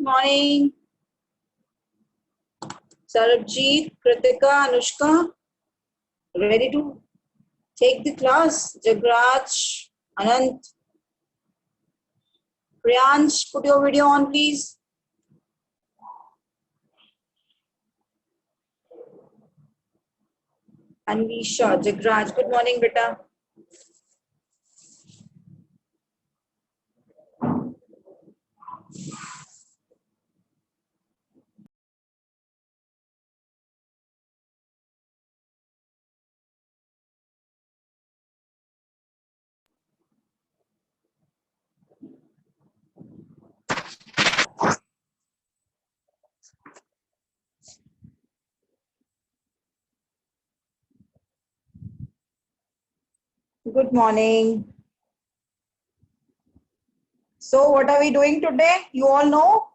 morning. Sarabjeet, Kritika, Anushka, ready to take the class? Jagraj, Anant, Priyansh, put your video on, please. Anvisha, Jagraj, good morning, beta. Good morning. So, what are we doing today? You all know?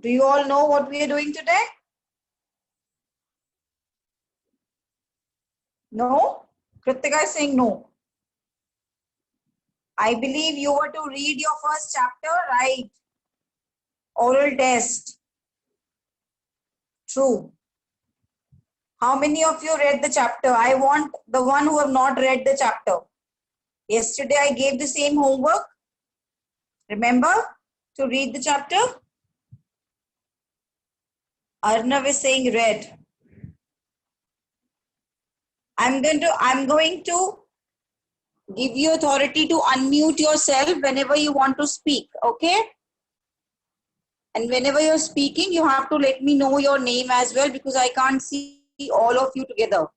Do you all know what we are doing today? No? Kritika is saying no. I believe you were to read your first chapter, right? Oral test. True. How many of you read the chapter? I want the one who have not read the chapter. Yesterday I gave the same homework. Remember to read the chapter? Arnav is saying read. I'm going to give you authority to unmute yourself whenever you want to speak, okay? And whenever you're speaking, you have to let me know your name as well because I can't see all of you together.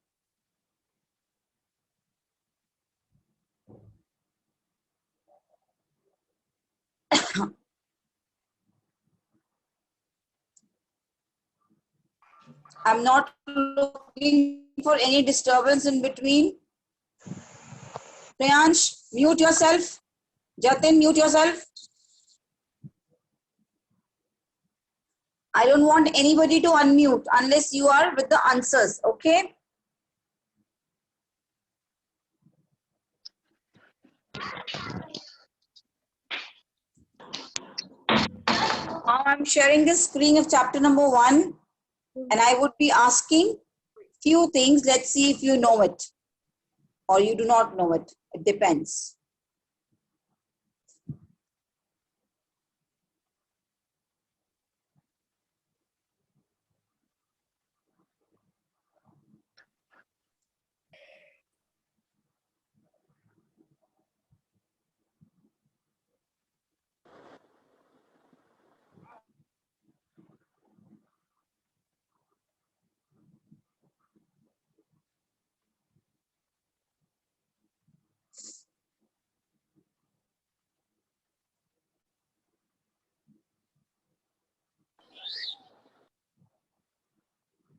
I'm not looking for any disturbance in between. Priyansh, mute yourself. Jatin, mute yourself. I don't want anybody to unmute unless you are with the answers, okay? Now I'm sharing the screen of chapter number 1 and I would be asking few things. Let's see if you know it or you do not know it. It depends.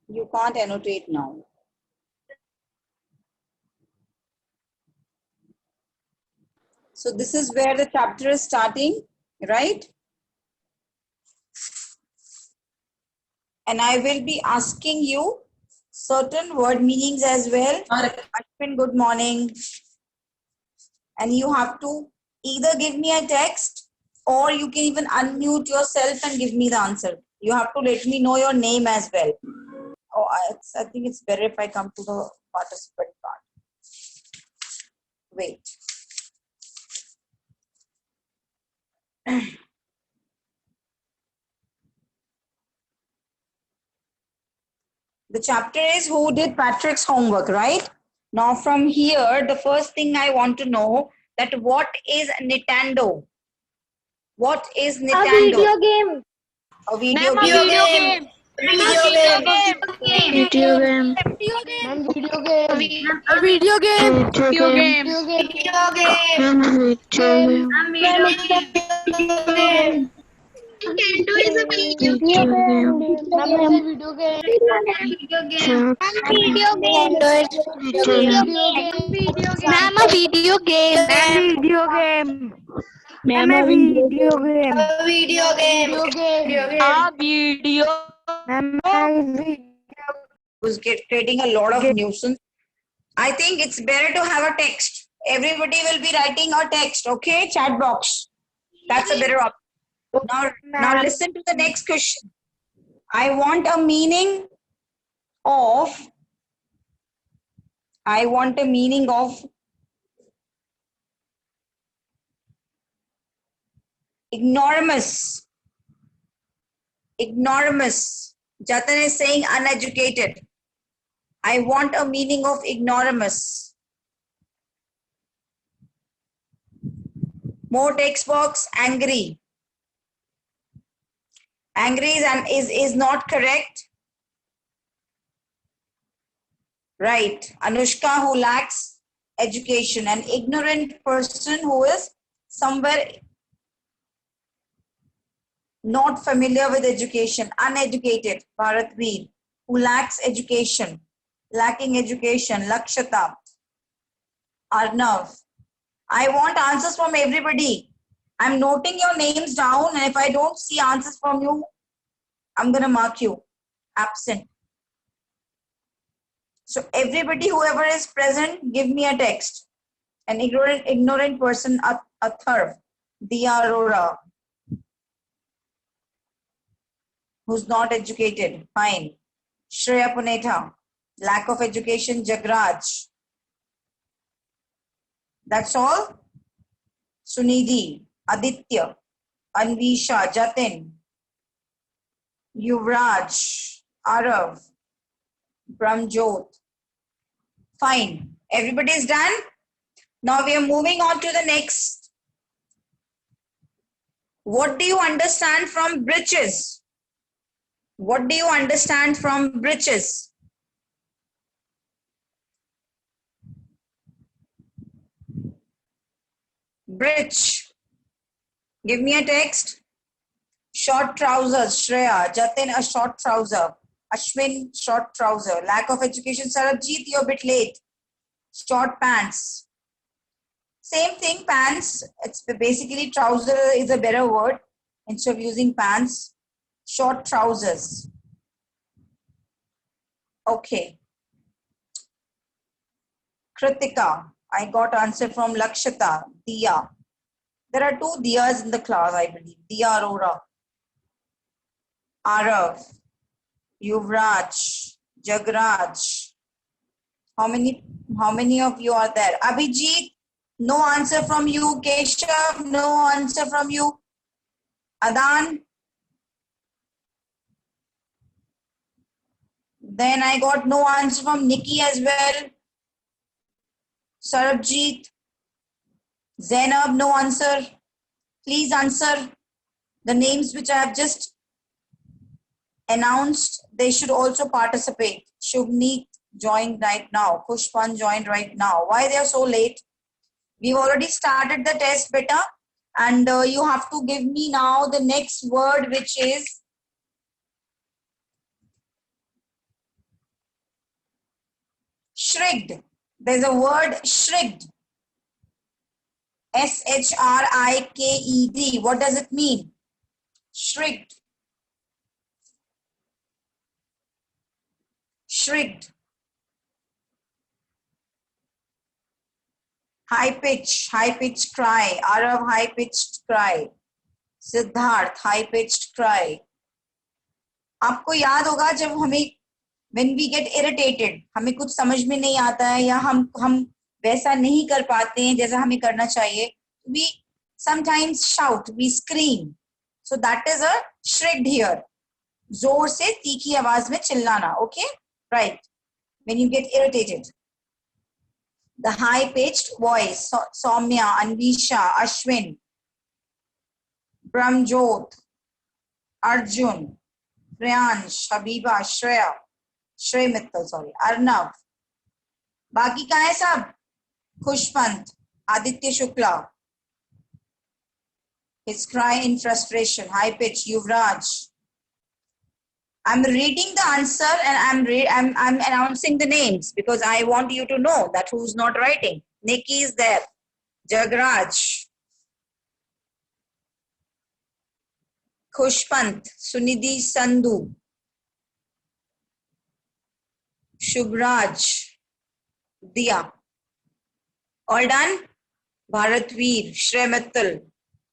You can't annotate now. So this is where the chapter is starting, right? And I will be asking you certain word meanings as well. Ashwin, good morning. And you have to either give me a text or you can even unmute yourself and give me the answer. You have to let me know your name as well. Oh, I think it's better if I come to the participant part. Wait. The chapter is who did Patrick's homework, right? Now from here, the first thing I want to know that what is Nintendo? What is Nintendo? A video game. A video Ma'am, game. a video game. Video game. A video game. Video game. Nintendo is a video game. Video game. Ma'am, a video game. Video game. Ma'am, a video game. A video. Who's creating a lot of nuisance. I think it's better to have a text. Everybody will be writing a text, okay? Chat box. That's a better option. Now listen to the next question. I want a meaning of ignoramus. Ignoramus. Jatan is saying uneducated. I want a meaning of ignoramus. More text box, angry. Angry is not correct. Right. Anushka, who lacks education. An ignorant person who is somewhere not familiar with education. Uneducated. Bharatveer, who lacks education. Lacking education. Lakshata. Arnav. I want answers from everybody. I'm noting your names down, and if I don't see answers from you, I'm going to mark you absent. So everybody, whoever is present, give me a text. An ignorant person, Atharv, Diya Arora, who's not educated, fine. Shreya Punetha, lack of education, Jagraj. That's all. Sunidhi, Aditya, Anvisha, Jatin, Yuvraj, Arav, Brahmjot. Fine. Everybody is done. Now we are moving on to the next. What do you understand from britches? What do you understand from britches? Britch. Give me a text. Short trousers, Shreya. Jatin, a short trouser. Ashwin, short trouser. Lack of education, Sarabjit, you're a bit late. Short pants. Same thing, pants. It's basically trouser is a better word instead of using pants. Short trousers. Okay. Kritika. I got answer from Lakshata. Diya. There are two Diyas in the class, I believe. Diya Arora. Arav. Yuvraj. Jagraj. How many of you are there? Abhijit, no answer from you. Keshav, no answer from you. Adan. Then I got no answer from Nikki as well. Sarabjit. Zainab, no answer. Please answer the names which I have just announced. They should also participate. Shubneet joined right now. Pushpan joined right now. Why they are so late? We've already started the test, beta. And you have to give me now the next word, which is shrigged. There's a word shrigged. S-H-R-I-K-E-D. What does it mean? Shrigged. Shrigged. High-pitched cry. Arav, high-pitched cry. Siddharth, high-pitched cry. आपको याद होगा जब हमें when we get irritated, हमें कुछ समझ में नहीं आता है या हम वैसा नहीं कर पाते हैं जैसा हमें करना चाहिए, we sometimes shout, we scream. So that is a shriek here. जोर से तीखी आवाज में चिल्लाना. Okay, right. When you get irritated. The high-pitched voice. Soumya, Anvisha, Ashwin, Brahmjot, Arjun, Priyansh, Habiba, Shreya, Shrey Mittal, sorry, Arnav. बाकी कहाँ है सब? Khushpant, Aditya Shukla. His cry in frustration, high pitch, Yuvraj. I'm reading the answer and I'm announcing the names because I want you to know that who's not writing. Nikki is there. Jagraj. Khushpant, Sunidhi Sandhu. Shubhraj. Diya. All done? Bharatveer, Shrey Mittal,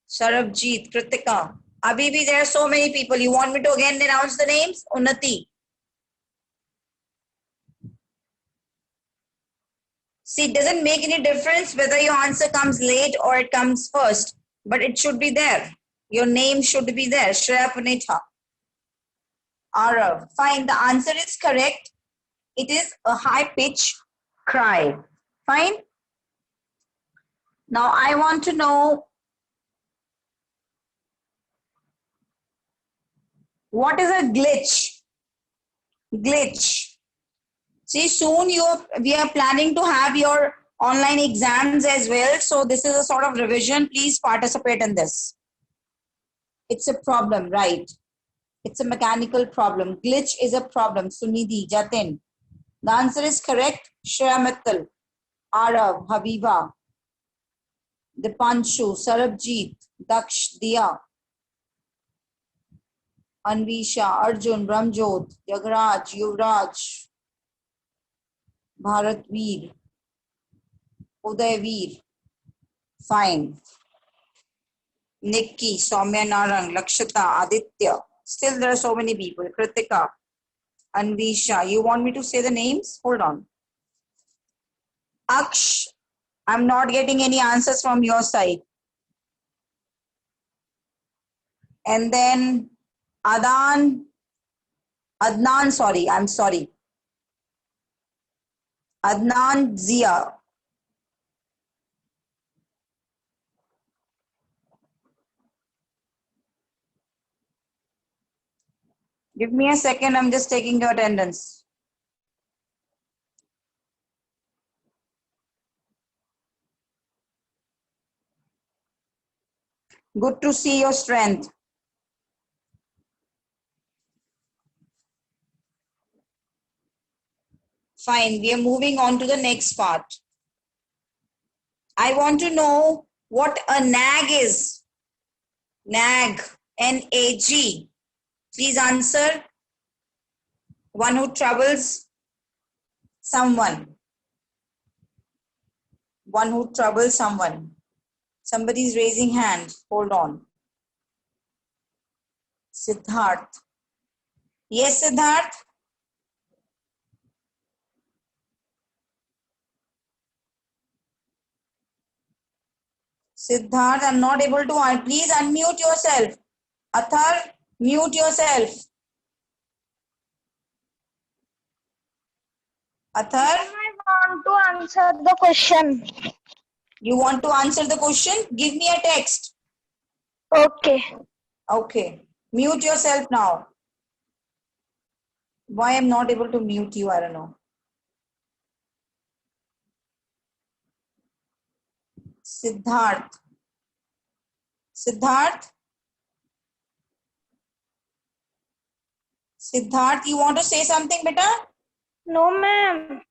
Sarabjeet, Kritika. Abhi, there are so many people. You want me to again announce the names? Unnati. See, it doesn't make any difference whether your answer comes late or it comes first, but it should be there. Your name should be there. Shreya Punitha. Arav. Fine, the answer is correct. It is a high pitch cry. Fine. Now I want to know what is a glitch? Glitch. See, soon we are planning to have your online exams as well. So this is a sort of revision. Please participate in this. It's a problem, right? It's a mechanical problem. Glitch is a problem. Sunidhi, Jatin. The answer is correct. Shreya Mittal, Arav, Habiba, Dipanshu, Sarabjeet, Daksh, Diya, Anvisha, Arjun, Brahmjot, Yagraj, Yuvraj, Bharatveer, Udayveer. Fine. Nikki, Soumya Narang, Lakshita, Aditya. Still there are so many people. Kritika, Anvisha. You want me to say the names? Hold on. Aksh, I'm not getting any answers from your side. And then Adnan, sorry, I'm sorry. Adnan Zia. Give me a second, I'm just taking your attendance. Good to see your strength. Fine, we are moving on to the next part. I want to know what a nag is. Nag, N-A-G. Please answer. One who troubles someone. One who troubles someone. Somebody is raising hand. Hold on. Siddharth. Yes, Siddharth. Siddharth, I'm not able to. Please unmute yourself. Athar, mute yourself. Athar, I want to answer the question. you want to answer the question? Give me a text. Okay. Okay. Mute yourself now. Why I'm not able to mute you, I don't know. Siddharth. Siddharth? Siddharth, you want to say something, beta? No, ma'am.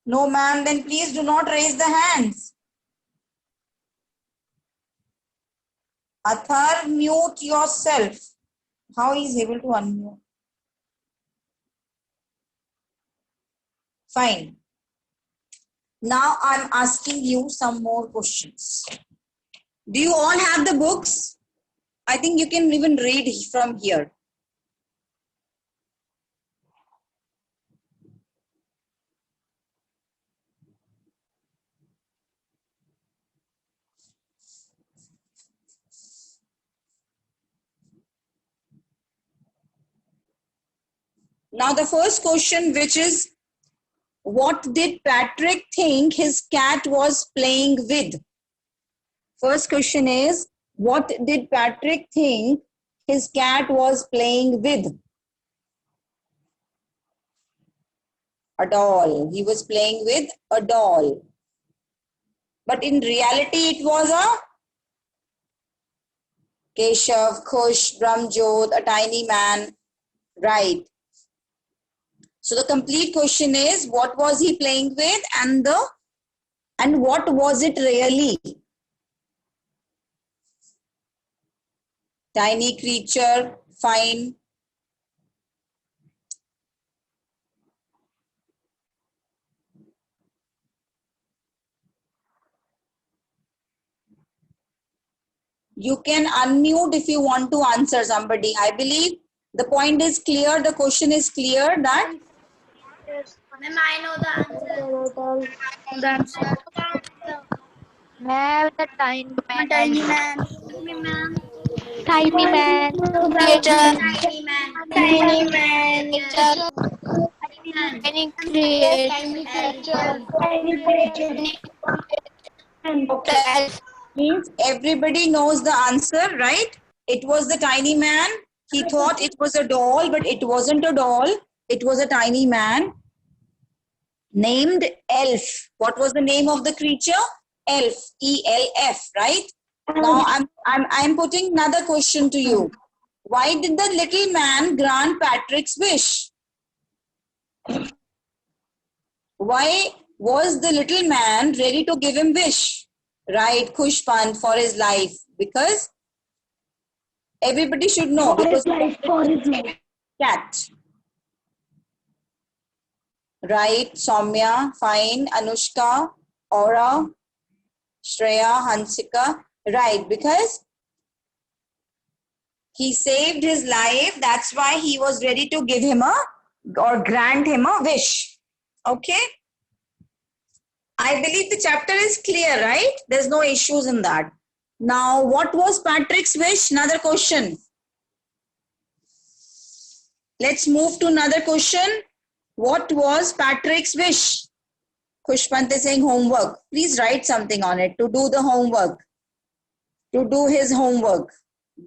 No, ma'am. Then please do not raise the hands. Athar, mute yourself. How he is able to unmute? Fine. Now I'm asking you some more questions. Do you all have the books? I think you can even read from here. Now the first question, which is, what did Patrick think his cat was playing with? First question is, what did Patrick think his cat was playing with? A doll. He was playing with a doll. But in reality, it was a Keshav, Khush, Brahmjot, a tiny man. Right. So the complete question is, what was he playing with and what was it really? Tiny creature, fine. You can unmute if you want to answer somebody. I believe the point is clear. The question is clear that Ma'am, I know the answer. The answer. Ma'am, the tiny man. Tiny man. Tiny man. Tiny man. Teacher. Tiny man. Tiny man. Teacher. Tiny creator. Tiny teacher. okay. Means everybody knows the answer, right? It was the tiny man. He thought it was a doll, but it wasn't a doll. It was a tiny man named Elf. What was the name of the creature? Elf. E-L-F, right? Now I'm putting another question to you. Why did the little man grant Patrick's wish? Why was the little man ready to give him wish? Right, Khushpant, for his life. Because everybody should know. Because cat. Right, Soumya, fine. Anushka, Aura, Shreya, Hansika. Right, because he saved his life. That's why he was ready to give him or grant him a wish. Okay. I believe the chapter is clear, right? There's no issues in that. Now, what was Patrick's wish? Another question. Let's move to another question. What was Patrick's wish? Khushpant is saying homework. Please write something on it to do the homework. To do his homework.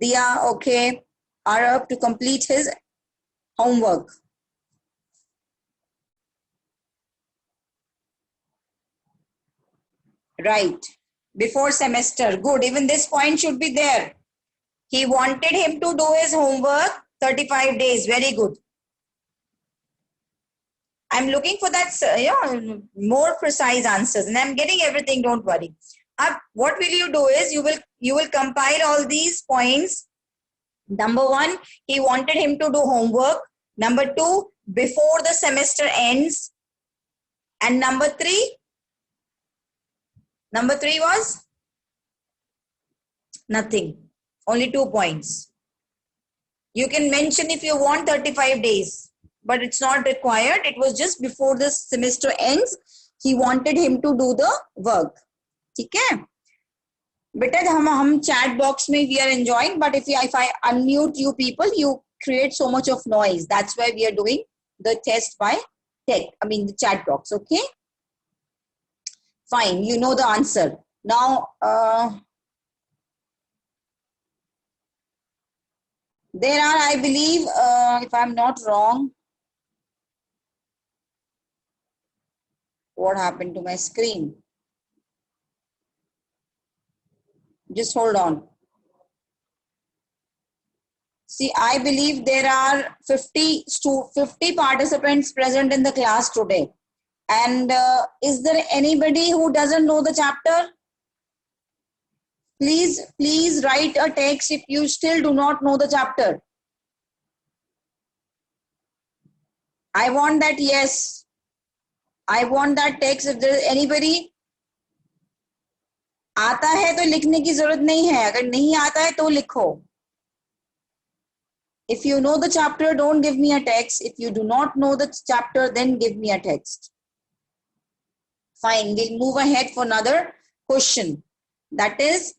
Diya, okay. Arab to complete his homework. Right. Before semester. Good. Even this point should be there. He wanted him to do his homework 35 days. Very good. I'm looking for that, more precise answers, and I'm getting everything. Don't worry. What will you do is you will compile all these points. Number one, he wanted him to do homework. Number two, before the semester ends. And number three was nothing. Only 2 points. You can mention if you want 35 days, but it's not required. It was just before the semester ends. He wanted him to do the work. Okay? Beta, hum chat box mein we are enjoying, but if I unmute you people, you create so much of noise. That's why we are doing the test by the chat box. Okay? Fine. You know the answer. Now, there are, I believe, if I'm not wrong, what happened to my screen? Just hold on. See, I believe there are 50 participants present in the class today. And is there anybody who doesn't know the chapter? Please write a text if you still do not know the chapter. I want that yes. I want that text. If there is anybody, आता है तो लिखने की जरूरत नहीं है. अगर नहीं आता है तो लिखो. If you know the chapter, don't give me a text. If you do not know the chapter, then give me a text. Fine, we'll move ahead for another question. That is,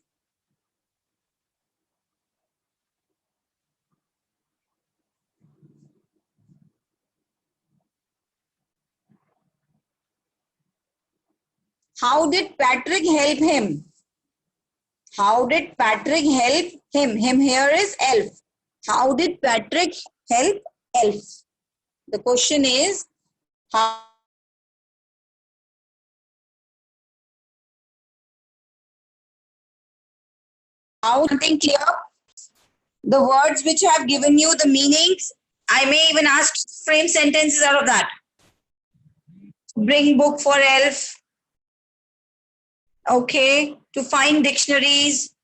how did Patrick help him? How did Patrick help him? Him here is Elf. How did Patrick help Elf? The question is, how something clear? The words which I have given you, the meanings, I may even ask frame sentences out of that. Bring book for Elf. Okay, to find dictionaries.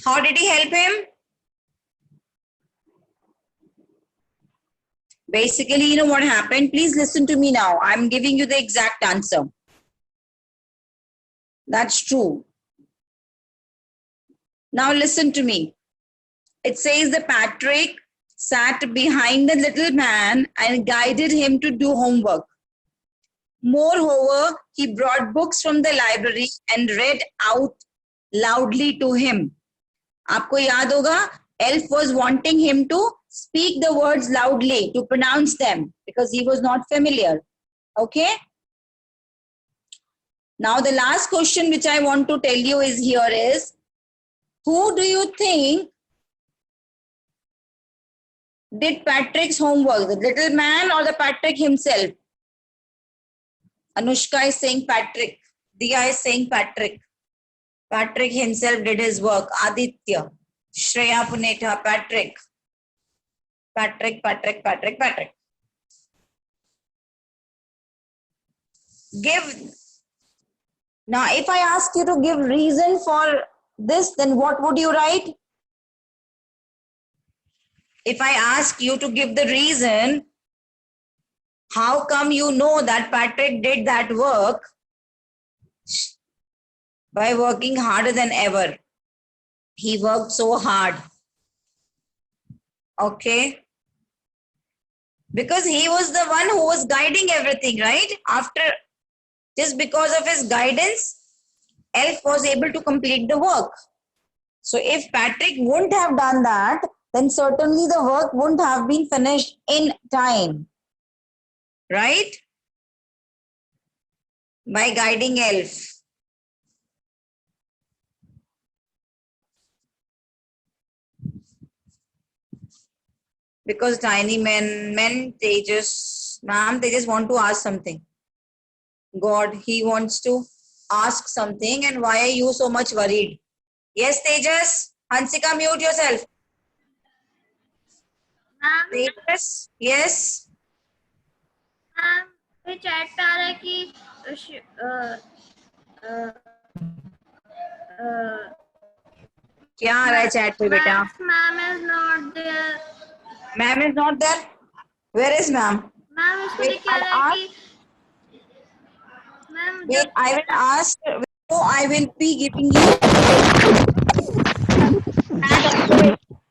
How did he help him? Basically, you know what happened? Please listen to me now. I'm giving you the exact answer. That's true. Now listen to me. It says that Patrick sat behind the little man and guided him to do homework. Moreover, he brought books from the library and read out loudly to him. आपको याद होगा, Elf was wanting him to speak the words loudly, to pronounce them, because he was not familiar. Okay? Now the last question which I want to tell you is here is, who do you think did Patrick's homework, the little man or the Patrick himself? Anushka is saying Patrick. Diya is saying Patrick. Patrick himself did his work. Aditya. Shreya Punetha. Patrick. Patrick. Give. Now, if I ask you to give reason for this, then what would you write? If I ask you to give the reason, how come you know that Patrick did that work? By working harder than ever. He worked so hard. Okay? Because he was the one who was guiding everything, right? Just because of his guidance, Elf was able to complete the work. So if Patrick wouldn't have done that, then certainly the work wouldn't have been finished in time. Right? By guiding Elf. Because tiny men, they just want to ask something. God, he wants to ask something, and why are you so much worried? Yes, Tejas? Hansika, mute yourself. Tejas, yes? Ma'am chat पे आ रहा है कि क्या आ रहा है चैट पे बेटा? Ma'am is not there. Ma'am is not there? Where is ma'am? Ma'am इसको क्या रहा है कि ma'am Wait, I will ask. So I will be giving you.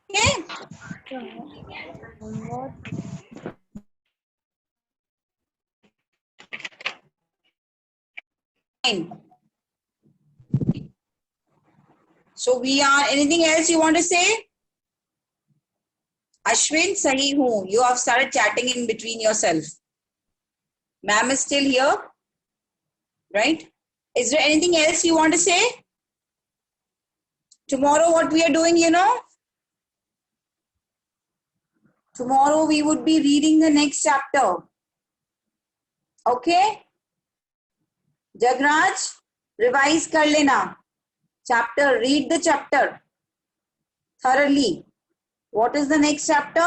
Okay. Fine. So we are. Anything else you want to say? Ashwin, sahi hu. You have started chatting in between yourself. Ma'am is still here, right? Is there anything else you want to say? Tomorrow, what we are doing, you know? Tomorrow we would be reading the next chapter. Okay? Jagraj, revise kar lena. Chapter, read the chapter thoroughly. What is the next chapter?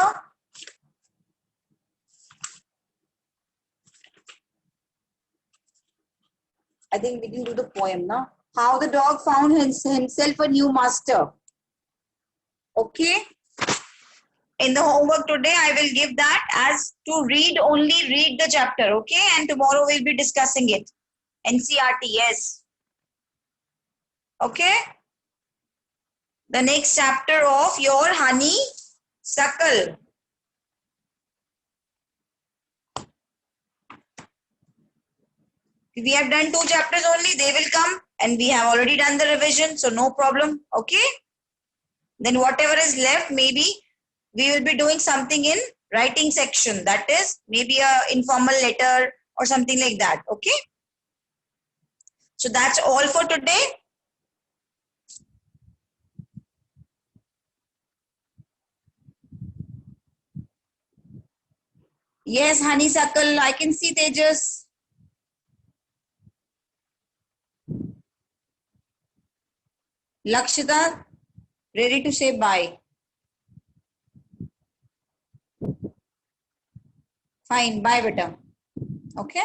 I think we can do the poem, no? How the dog found himself a new master. Okay? In the homework today, I will give that as to read, only read the chapter, okay? And tomorrow we'll be discussing it. NCERT, yes. Okay? The next chapter of your honeysuckle. We have done 2 chapters only, they will come, and we have already done the revision, so no problem, okay? Then whatever is left, maybe we will be doing something in writing section, that is maybe a informal letter or something like that, okay? So that's all for today. Yes, honeysuckle, I can see Tejas. Lakshita, ready to say bye. Fine, bye beta. Okay.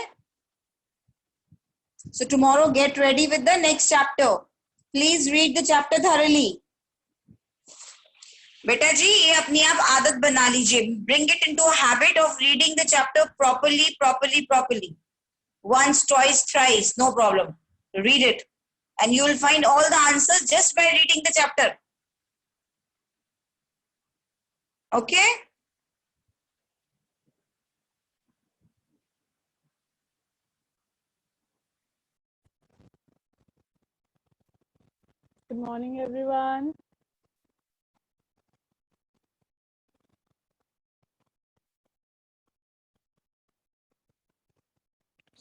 So tomorrow get ready with the next chapter. Please read the chapter thoroughly. बेटा जी ये अपनी आप आदत बना लीजिए. Bring it into a habit of reading the chapter properly. Once, twice, thrice, no problem. Read it. And you will find all the answers just by reading the chapter. Okay? Good morning, everyone.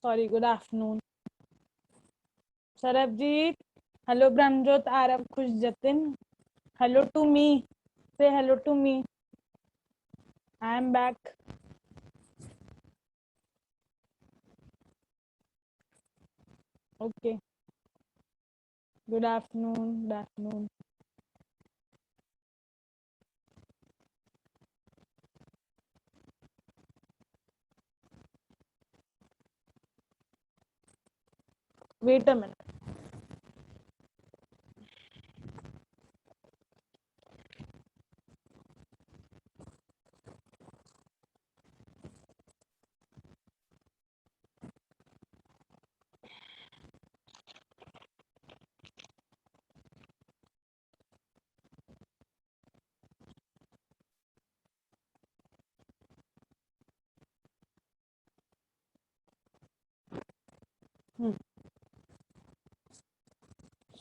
Sorry, good afternoon. Sarabjit, hello Brahmjot, Arab, Khush Jatin. Hello to me. Say hello to me. I am back. Okay. Good afternoon. Good afternoon. Wait a minute.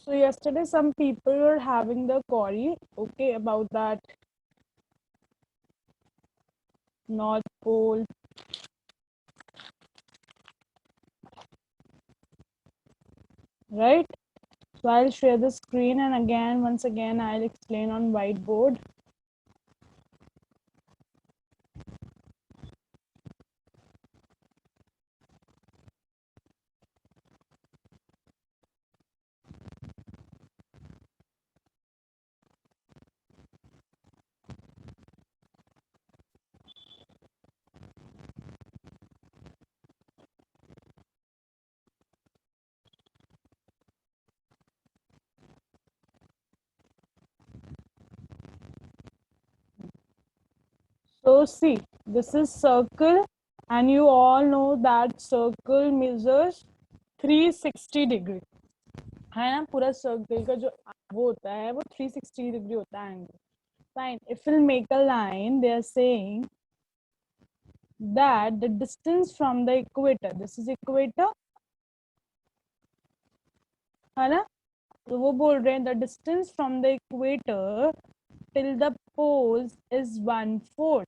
So yesterday some people were having the query, okay, about that North Pole. Right? So I'll share the screen and once again, I'll explain on whiteboard. So see, this is circle and you all know that circle measures 360 degree. है ना, पूरा circle का जो वो होता है वो 360 degree होता है angle. Fine. If we'll make a line, they are saying that the distance from the equator, this is equator, है ना, तो वो बोल रहे हैं the distance from the equator till the poles is 1/4.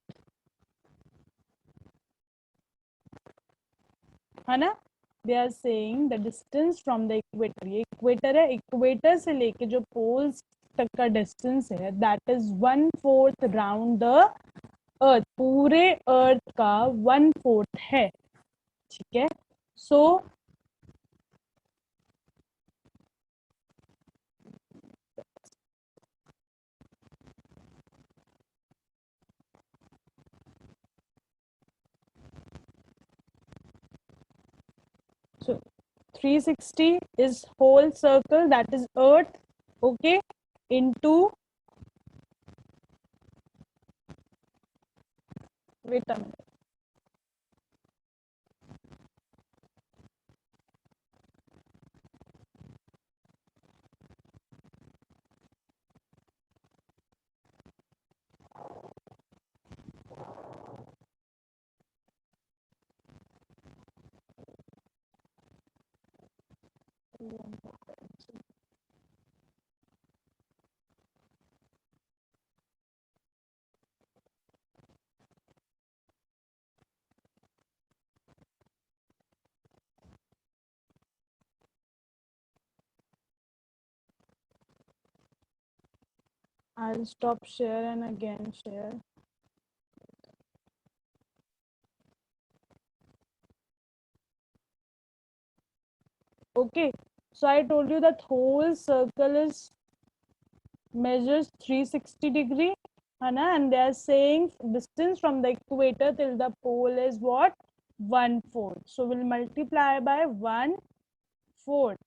है ना, they are saying the distance from the equator, ये equator है, equator से लेके जो poles तक का distance है that is 1/4 round the earth, पूरे earth का 1/4 है. ठीक है, so so 360 is whole circle, that is earth, okay, into, wait a minute, I'll stop share and again share. Okay, so I told you that whole circle is measures 360 degree, and they are saying distance from the equator till the pole is what? 1/4. So we'll multiply by 1/4.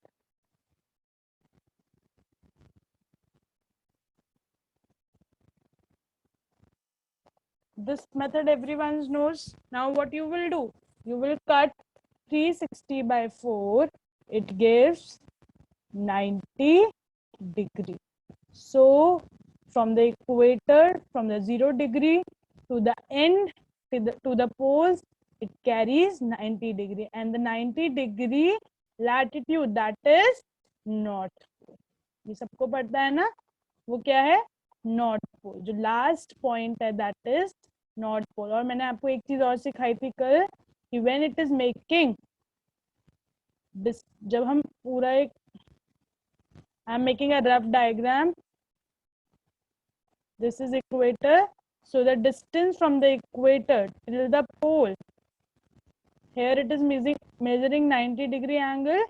This method everyone knows. Now what you will do? You will cut 360 by 4. It gives 90 degree. So from the equator, from the 0 degree to the end, to the poles, it carries 90 degree, and the 90 degree latitude, that is north pole. ये सबको पता है ना, वो क्या है, north pole. जो last point है दैट इज नॉर्थ पोल. और मैंने आपको एक चीज और सिखाई थी कल कि व्हेन इट इज मेकिंग, जब हम पूरा एक, I am making a rough diagram. This is equator. So the distance from the equator till the pole, here it is measuring 90 degree angle,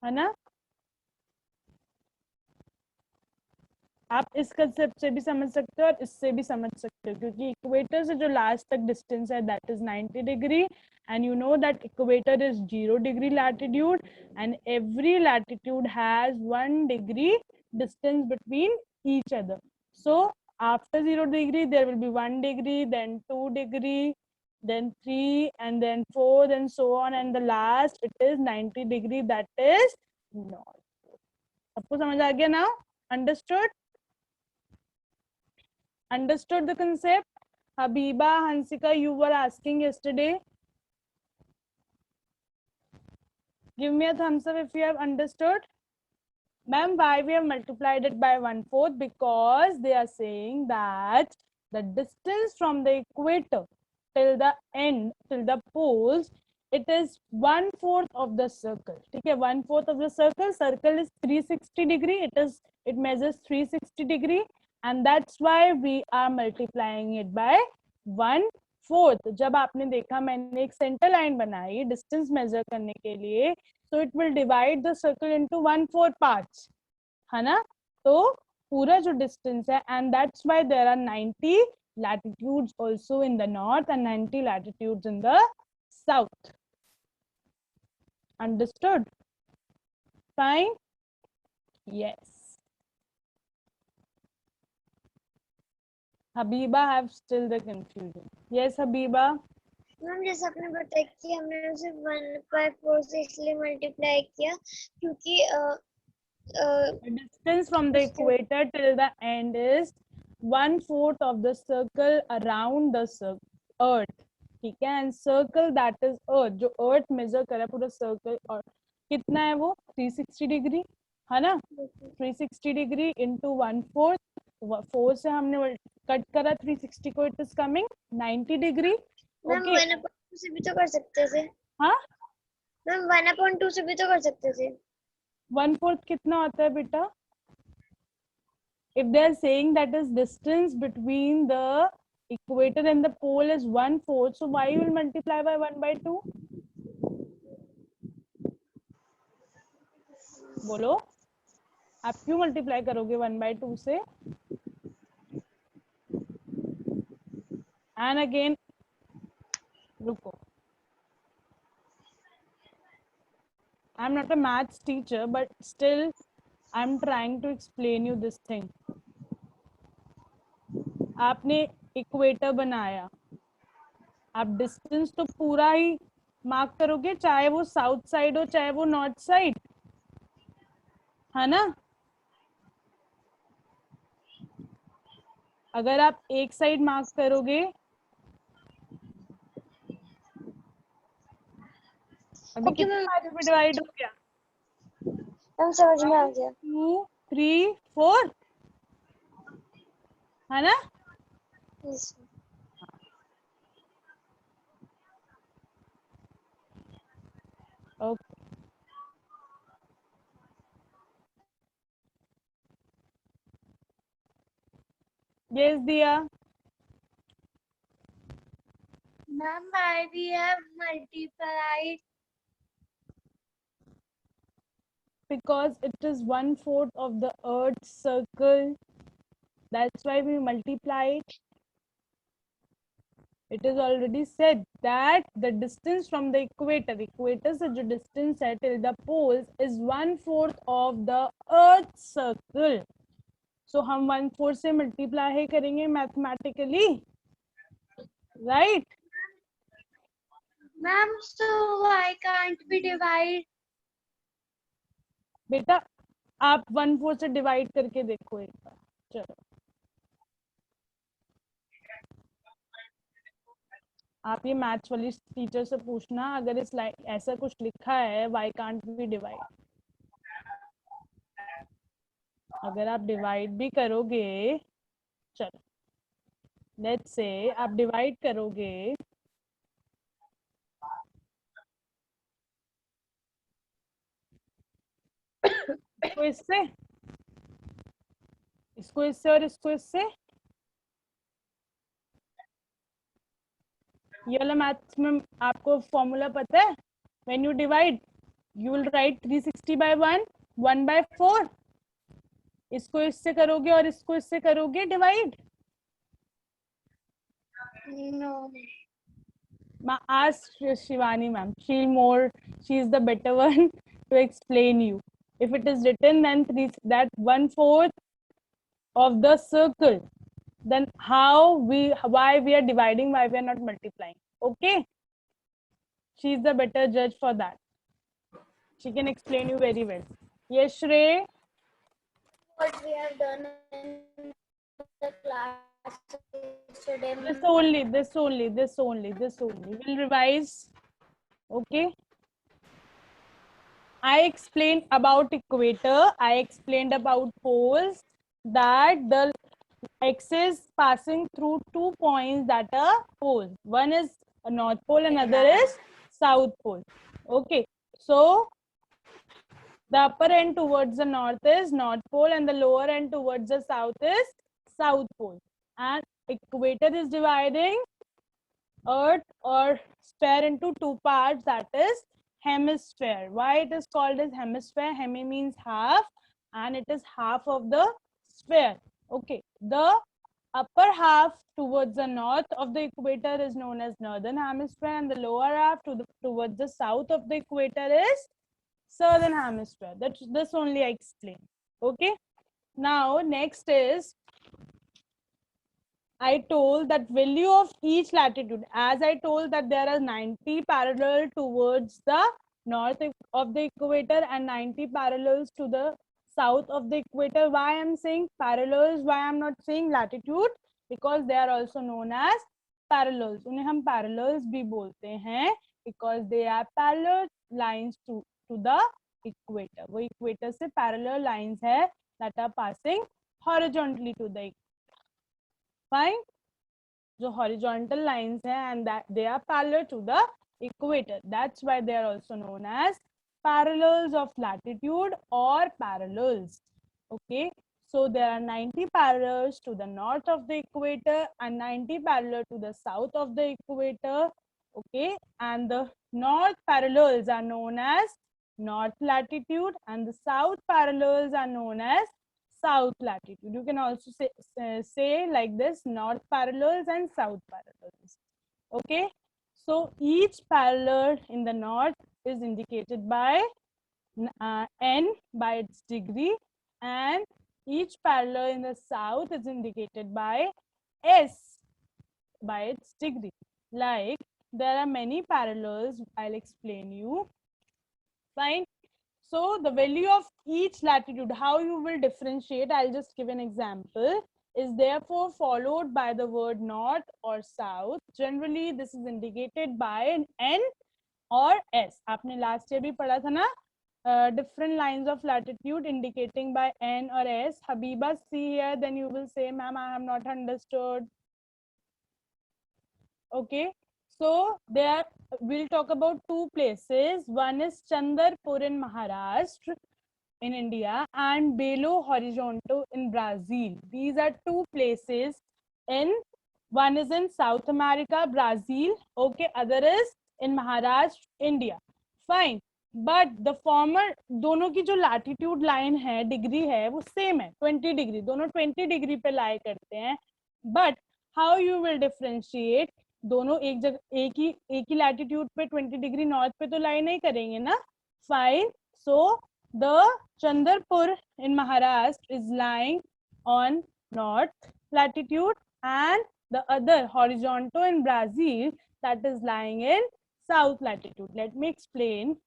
है ना. आप इस कंसेप्ट से भी समझ सकते हो और इससे भी समझ सकते हो, क्योंकि इक्वेटर से जो लास्ट तक डिस्टेंस है that is 90 degree, and you know that equator is 0 degree latitude, and every latitude has 1 degree distance between each other. So after 0 degree there will be 1 degree, then 2 degree, then 3, and then 4, and so on, and the last it is 90 degree, that is north. सबको समझ आ गया now? Understood the concept? Habiba, Hansika, you were asking yesterday. Give me a thumbs up if you have understood. Ma'am, why we have multiplied it by 1/4? Because they are saying that the distance from the equator till the end, till the poles, it is 1/4 of the circle. Okay, 1/4 of the circle. Circle is 360 degree. It measures 360 degree, and that's why we are multiplying it by 1/4. जब आपने देखा मैंने एक centre line बनाई distance measure करने के लिए, so it will divide the circle into 1/4 parts, है ना. तो पूरा जो डिस्टेंस है, and that's why there are 90 latitudes also in the north and 90 latitudes in the south. Understood? Fine? Yes. Habiba have still the confusion. Yes, Habiba. Ma'am जैसे आपने बताया कि हमने उसे 1/4 से इसलिए मल्टीप्लाई किया क्योंकि The distance from the equator till the end is 1/4 of the circle around the earth. ठीक है, and circle that is earth, जो earth measure करा पूरा circle, और कितना है वो 360 डिग्री, है ना. 360 डिग्री into 1/4, 4 से हमने कट करा 360 को, it is coming 90 degree. Ma'am 1/2 से भी तो कर सकते थे. हाँ मैम 1/2 से भी तो कर सकते थे. 1/4 कितना होता है बेटा? If they are saying that is distance between the equator and the pole is 1/4, so why you will multiply by 1/2? बोलो, आप क्यों मल्टीप्लाई करोगे 1/2 से? And again, रुको, I'm not a maths teacher, but still I'm trying to explain you this thing. आपने equator बनाया, आप distance तो पूरा ही मार्क करोगे, चाहे वो साउथ साइड हो चाहे वो नॉर्थ साइड, है ना. अगर आप एक साइड मार्क करोगे, अभी कितने पार्ट में डिवाइड हो गया? हम समझ में आ गया. 2, 3, 4, है ना. Yes. Okay. Yes, Diya. Ma'am, why we have multiplied? Because it is 1/4 of the Earth's circle. That's why we multiply it. It is already said that the distance from the equator से जो distance है till the poles is 1/4 of the Earth's circle. So हम 1/4 से multiply ही करेंगे mathematically. right? Ma'am, so why can't we divide? बेटा आप 1/4 से divide करके देखो एक बार. चलो आप ये मैथ्स वाली टीचर से पूछना, अगर इस ऐसा कुछ लिखा है व्हाई कांट वी डिवाइड. अगर आप डिवाइड भी करोगे, चलो लेट्स से आप डिवाइड करोगे इसको इससे, इसको इससे और इसको इससे. ये वाला मैथ्स में आपको फॉर्मूला पता है. When you divide you will write 360/1 1/4. इसको इससे करोगे और इसको इससे करोगे divide. No. Ask Shivani ma'am. She is the better one to explain you. If it is written then that 1/4 of the circle, then why we are dividing, why we are not multiplying. Okay. She is the better judge for that. She can explain you very well. Yes, Shrey. What we have done in the class yesterday. This only. We'll revise. Okay. I explained about equator. I explained about poles, that the X is passing through 2 points that are poles. One is a North Pole, another is South Pole. Okay. So the upper end towards the north is North Pole and the lower end towards the south is South Pole. And equator is dividing Earth or sphere into 2 parts, that is hemisphere. Why it is called as hemisphere? Hemi means half and it is half of the sphere. Okay. The upper half towards the north of the equator is known as northern hemisphere and the lower half towards the south of the equator is southern hemisphere. This only I explained. Okay. Now next is, I told that value of each latitude. As I told that there are 90 parallel towards the north of the equator and 90 parallels to the south of the equator. Why I am saying parallels? Why I am not saying latitude? Because they are also known as parallels. उन्हें हम parallels भी बोलते हैं because they are parallel lines to the equator. वो equator से parallel lines है that are passing horizontally to the equator. Fine. जो horizontal lines हैं and that they are parallel to the equator. That's why they are also known as parallels of latitude or parallels. Okay. So there are 90 parallels to the north of the equator and 90 parallel to the south of the equator. Okay. And the north parallels are known as north latitude and the south parallels are known as south latitude. You can also say like this, north parallels and south parallels. Okay. So each parallel in the north is indicated by N by its degree and each parallel in the south is indicated by S by its degree. Like there are many parallels, I'll explain you. Fine. So the value of each latitude, how you will differentiate, I'll just give an example, is therefore followed by the word north or south. Generally, this is indicated by an N or S. आपने last year भी पढ़ा था ना? Different lines of latitude indicating by N or S. Habiba, see here, then you will say, ma'am, I have not understood. Okay. So there we'll talk about 2 places. One is Chandrapur in Maharashtra in India and Belo Horizonte in Brazil. These are 2 places one is in South America, Brazil. Okay, other is in Maharashtra, India. Fine. But the former, दोनों की जो latitude line है, degree है, वो same है, 20 degree. दोनों 20 degree पे lie करते हैं. But how you will differentiate? दोनों एक जगह एक ही लैटिट्यूड पे 20 डिग्री नॉर्थ पे तो लाई नहीं करेंगे ना. Fine. So the Chandrapur in Maharashtra is lying on north latitude and The other horizontal in Brazil that is lying in south latitude. Let me explain.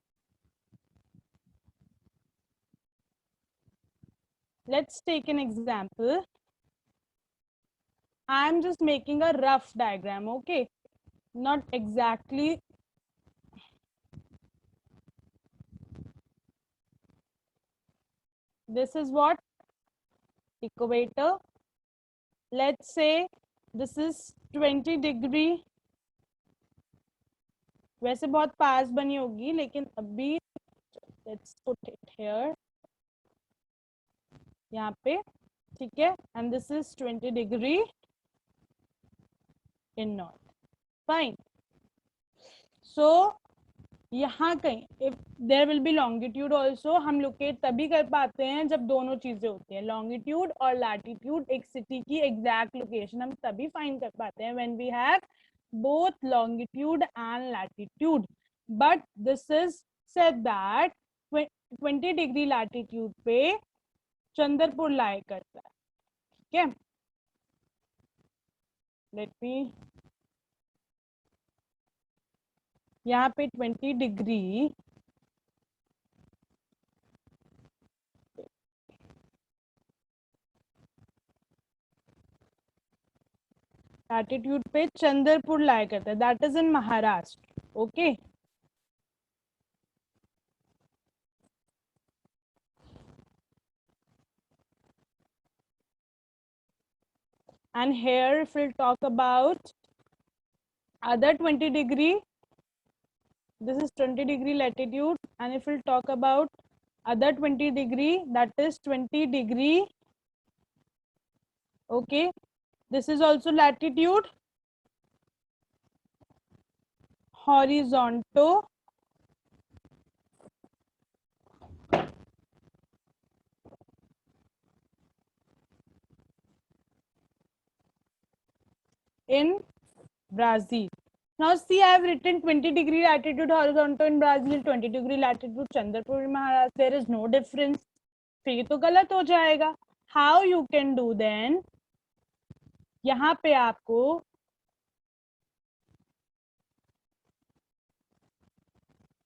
Let's take an example. I'm just making a rough diagram, okay? Not exactly. This is what? Equator. Let's say this is 20 degree. वैसे बहुत पास बनी होगी लेकिन अभी let's put it here. यहाँ पे ठीक है, and this is 20 degree in north. Fine. So यहाँ कहीं if there will be longitude also, हम locate तभी कर पाते हैं जब दोनों चीजें होती हैं, longitude और latitude. एक city की exact location हम तभी find कर पाते हैं when we have both longitude and latitude. But this is said that 20 degree latitude पे चंद्रपुर lie करता है, ठीक है? Let me, यहाँ पे 20 डिग्री लैटिट्यूड पे चंद्रपुर लाई करता है, that is in Maharashtra. Okay, and here if we'll talk about other 20 degree, this is 20 degree latitude, and if we'll talk about other 20 degree, that is 20 degree. Okay, this is also latitude. Horizontal in Brazil. Now see, I have written 20 degree latitude horizontal in Brazil, 20 degree latitude Chandrapur in Maharashtra. There is no difference. फिर ये तो गलत हो जाएगा. How you can do then? यहाँ पे आपको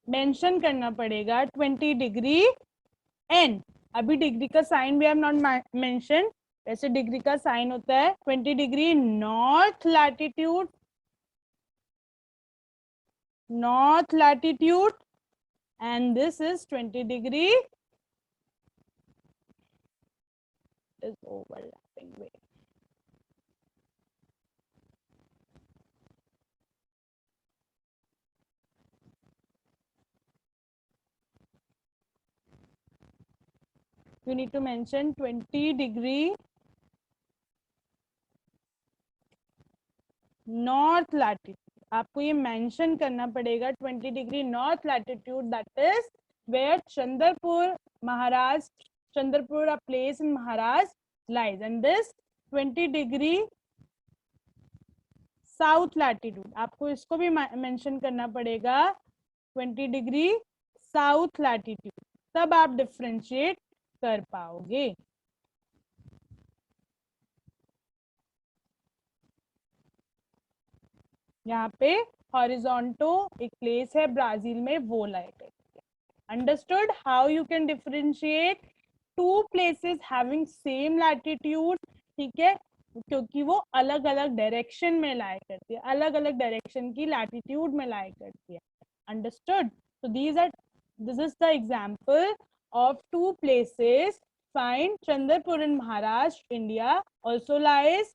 mention करना पड़ेगा 20 डिग्री n. अभी डिग्री का साइन भी हैव नॉट मेंशन. वैसे डिग्री का साइन होता है 20 degree north latitude, north latitude, and this is 20 degree is overlapping way. You need to mention 20 degree north latitude. आपको ये मेंशन करना पड़ेगा 20 degree north latitude, that is where Chandrapur Maharashtra, Chandrapur a place in Maharashtra lies, and this 20 degree south latitude. आपको इसको भी mention करना पड़ेगा 20 degree south latitude, तब आप डिफरेंशिएट कर पाओगे. यहाँ पे हॉरिजॉन्टल एक प्लेस है ब्राजील में, वो लाई करती है. Understood how you can differentiate two places having same latitude, ठीक है, क्योंकि वो अलग अलग डायरेक्शन में लाई करती है, अलग अलग डायरेक्शन की लैटिट्यूड में लाई करती है. Understood? So this is the example of two places. Find Chandrapur in Maharashtra, India, also lies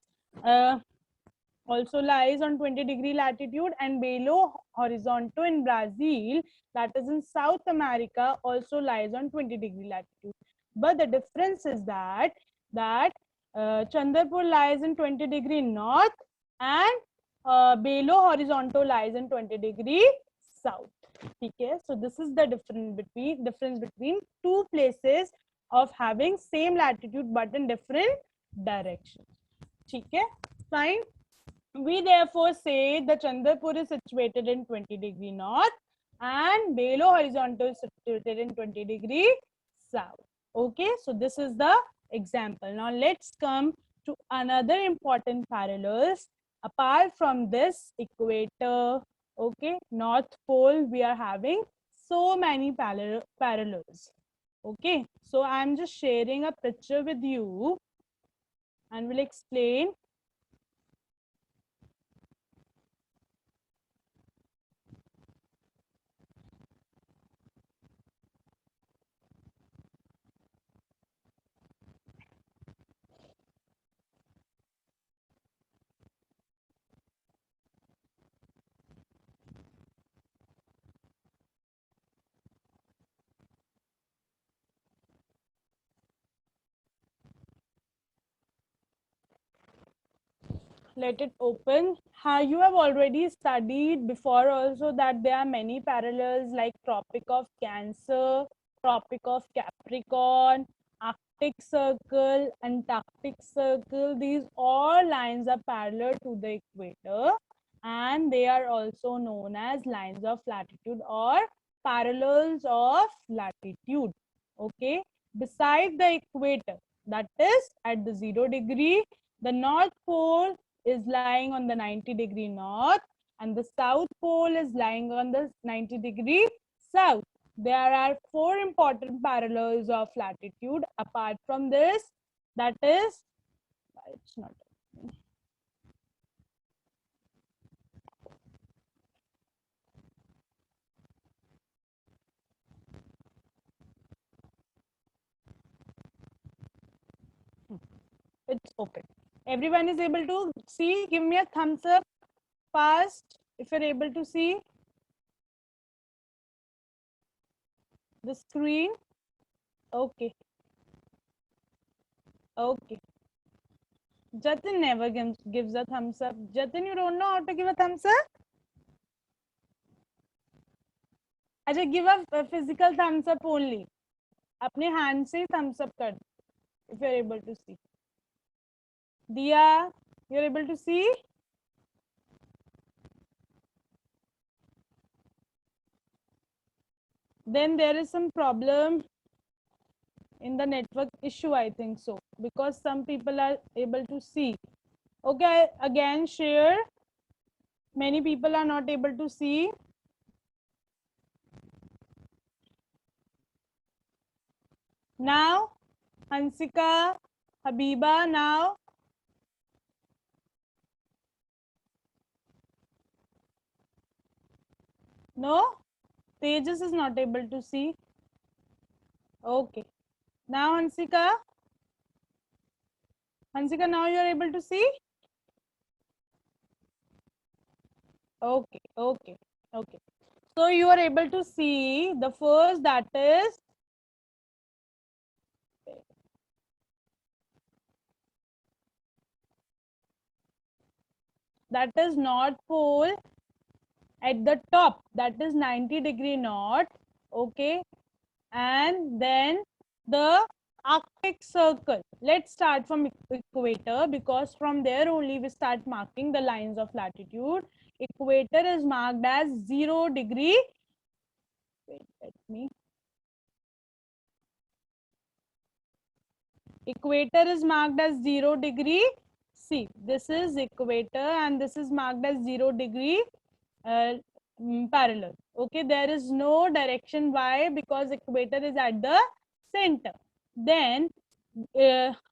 on 20 degree latitude, and Belo Horizonte in Brazil, that is in South America, also lies on 20 degree latitude. But the difference is that Chandrapur lies in 20 degree north, and Belo Horizonte lies in 20 degree south. Okay, so this is the difference between two places of having same latitude but in different directions. Okay, fine. We therefore say the Chandrapur is situated in 20 degree north and Belo Horizonte is situated in 20 degree south. Okay, so this is the example. Now let's come to another important parallels. Apart from this equator, okay, North Pole, we are having so many parallels. Okay, so I'm just sharing a picture with you and will explain. Let it open. You have already studied before also that there are many parallels like Tropic of Cancer, Tropic of Capricorn, Arctic Circle, Antarctic Circle. These all lines are parallel to the equator and they are also known as lines of latitude or parallels of latitude. Okay, beside the equator, that is at the 0 degree, the North Pole is lying on the 90-degree north and the South Pole is lying on the 90-degree south. There are 4 important parallels of latitude. Apart from this, that is, it's not. It's open. Everyone is able to see? Give me a thumbs up fast if you're able to see the screen. Okay. Okay. Jatin never gives a thumbs up. Jatin, you don't know how to give a thumbs up? Ajay, give a physical thumbs up only. अपने hand से thumbs up कर. If you're able to see. Diya, you're able to see? Then there is some problem in the network issue, I think so, because some people are able to see. Okay, again share. Many people are not able to see. Now, Hansika, Habiba, now. No? Tejas is not able to see. Okay. Now, Hansika. Hansika, now you are able to see? Okay, okay, okay. So you are able to see the first, that is North Pole at the top, that is 90-degree north. Okay, and then the Arctic Circle. Let's start from equator because from there only we start marking the lines of latitude. Equator is marked as 0 degree. Wait, let me. Equator is marked as 0 degree. See, this is equator and this is marked as 0 degree parallel. Okay, there is no direction. Why? Because equator is at the center. Then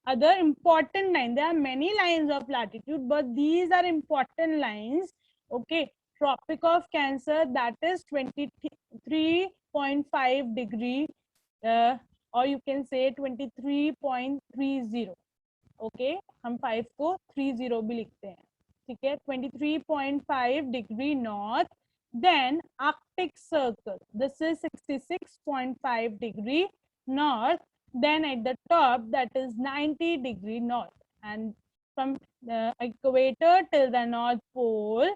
other important line, there are many lines of latitude, but these are important lines. Okay, Tropic of Cancer, that is 23.5 degree, or you can say 23.30. okay, हम 5 को 30 भी लिखते हैं. ठीक है, 23.5 degree north. Then Arctic Circle, this is 66.5 degree north. Then at the top, that is 90 degree north, and from the equator till the North Pole,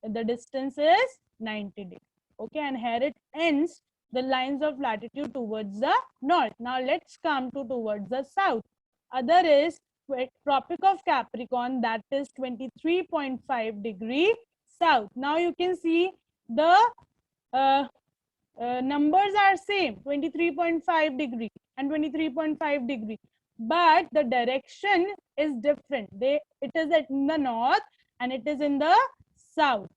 the distance is 90 degree. Okay, and here it ends the lines of latitude towards the north. Now let's come to towards the south. Other is Tropic of Capricorn, that is 23.5 degree south. Now you can see the numbers are same, 23.5 degree and 23.5 degree, but the direction is different. It is at the north and it is in the south.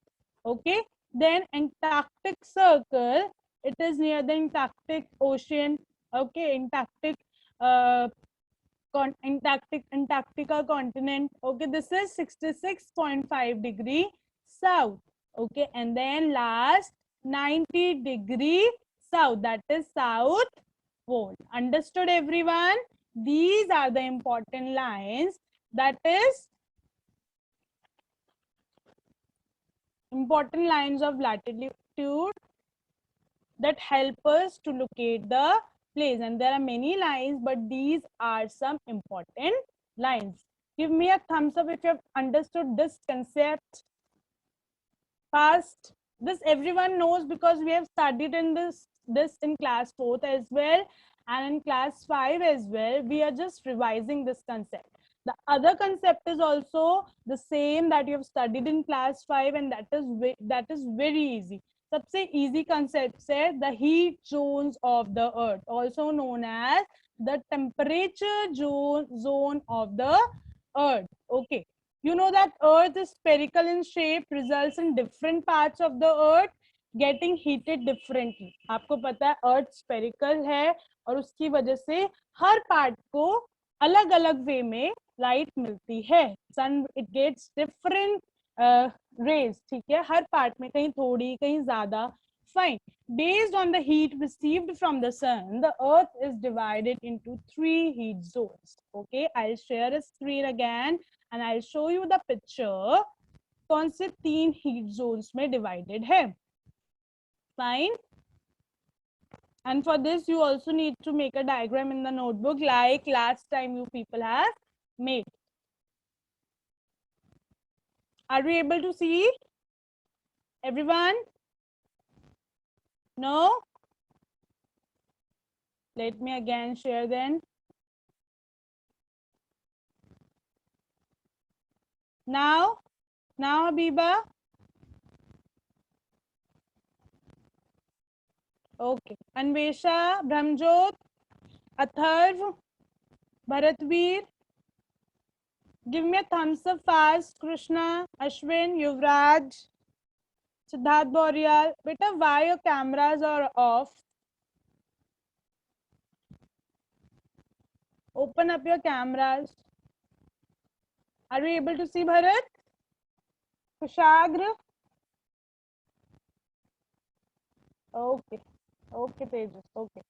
Okay, then Antarctic Circle, it is near the Antarctic Ocean. Okay, Antarctica continent. Okay, this is 66.5 degree south. Okay, and then last 90 degree south, that is South Pole. Understood, everyone? These are the important lines, that is important lines of latitude that help us to locate the place. And there are many lines, but these are some important lines. Give me a thumbs up if you have understood this concept. Fast. This everyone knows because we have studied in this in class 4th as well, and in class 5 as well. We are just revising this concept. The other concept is also the same that you have studied in class 5, and that is very easy. सबसे easy concept है the heat zones of the earth, also known as the temperature zone of the earth. Okay, you know that earth is spherical in shape, results in different parts of the earth getting heated differently. आपको पता है earth spherical है और उसकी वजह से हर part को अलग अलग वे में लाइट मिलती है. सन इट गेट्स डिफरेंट रेज. ठीक है, हर पार्ट में कहीं थोड़ी कहीं ज्यादा. Fine. Based on the heat received from the sun, the earth is divided into 3 heat zones. Okay, I'll share a screen again and I'll show you the picture. कौन से 3 heat zones में divided है. Fine. And for this, you also need to make a diagram in the notebook like last time you people have made. Are we able to see? Everyone? No? Let me again share then. Now, Habiba? Okay. Anvesha, Brahmjot, Atharv, Bharatveer. Give me a thumbs up fast. Krishna, Ashwin, Yuvraj, Siddharth Boreal. Beta, why your cameras are off? Open up your cameras. Are we able to see Bharat? Kushagra? Okay. Okay, Tejas. Okay.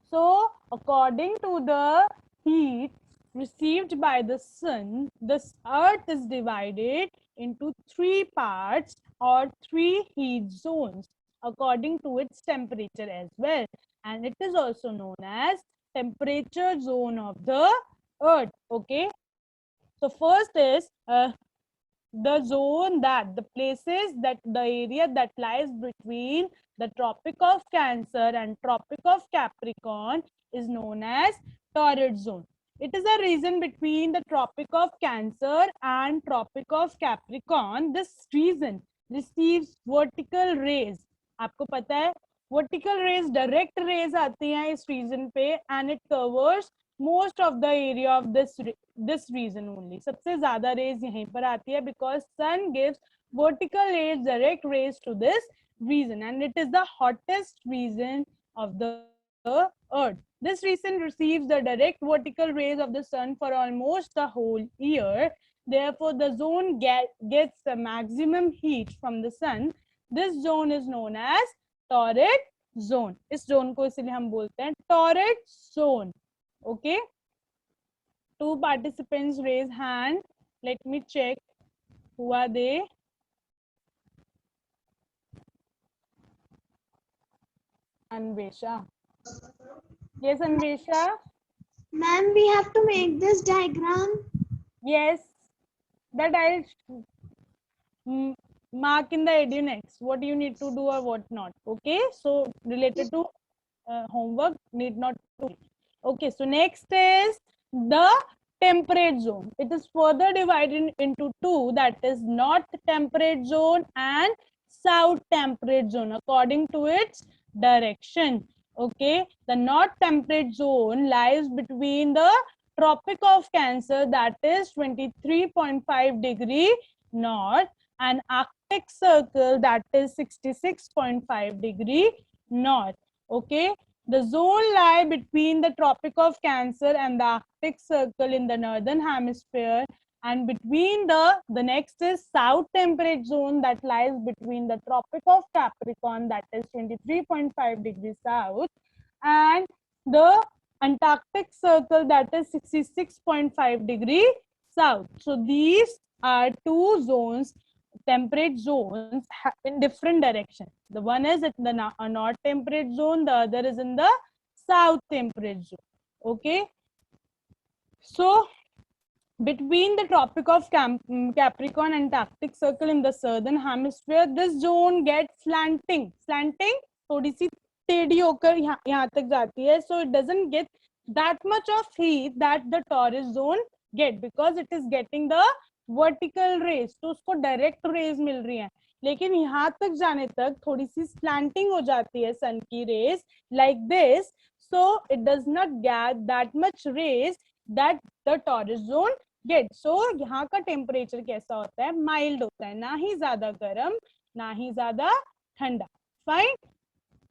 So, according to the heat received by the sun, this earth is divided into 3 parts or 3 heat zones according to its temperature as well. And it is also known as temperature zone of the earth. Okay. So, first is the zone that the places that the area that lies between the Tropic of Cancer and Tropic of Capricorn is known as torrid zone. It is a region between the Tropic of Cancer and Tropic of Capricorn. This region receives vertical rays. आपको पता है vertical rays, direct rays आती हैं इस region पे, and it covers most of the area of this region only. सबसे ज़्यादा rays यहीं पर आती है because sun gives vertical rays, direct rays to this region, and it is the hottest region of the earth. This region receives the direct vertical rays of the sun for almost the whole year. Therefore, the zone gets the maximum heat from the sun. This zone is known as torrid zone. इस zone को इसलिए हम बोलते हैं torrid zone. Okay. 2 participants raise hand. Let me check. Who are they? Anvesha. Yes, Anvesha. Ma'am, we have to make this diagram. Yes. That I'll mark in the EduNext. What you need to do or what not. Okay. So related to homework, need not to. Okay. So next is the temperate zone. It is further divided into 2, that is north temperate zone and south temperate zone according to its direction. Okay, the north temperate zone lies between the Tropic of Cancer, that is 23.5 degree north, and Arctic Circle that is 66.5 degree north. Okay, the zone lie between the Tropic of Cancer and the Arctic Circle in the northern hemisphere, and between the next is South Temperate Zone that lies between the Tropic of Capricorn that is 23.5 degrees south and the Antarctic Circle that is 66.5 degree south. So these are two zones, temperate zones in different directions. The one is in the north temperate zone, the other is in the south temperate zone. Okay, so between the Tropic of Capricorn and Antarctic Circle in the southern hemisphere, this zone gets slanting. Slanting थोड़ी सी टेढ़ी होकर यहाँ तक जाती है. So it doesn't get that much of heat that the Taurus zone get because it is getting the vertical rays. तो उसको direct rays मिल रही हैं. लेकिन यहाँ तक जाने तक थोड़ी सी slanting हो जाती है sun की rays like this. So it does not get that much rays that the Taurus zone get. So यहाँ का टेम्परेचर कैसा होता है? माइल्ड होता है, ना ही ज्यादा गर्म ना ही ज्यादा ठंडा. Fine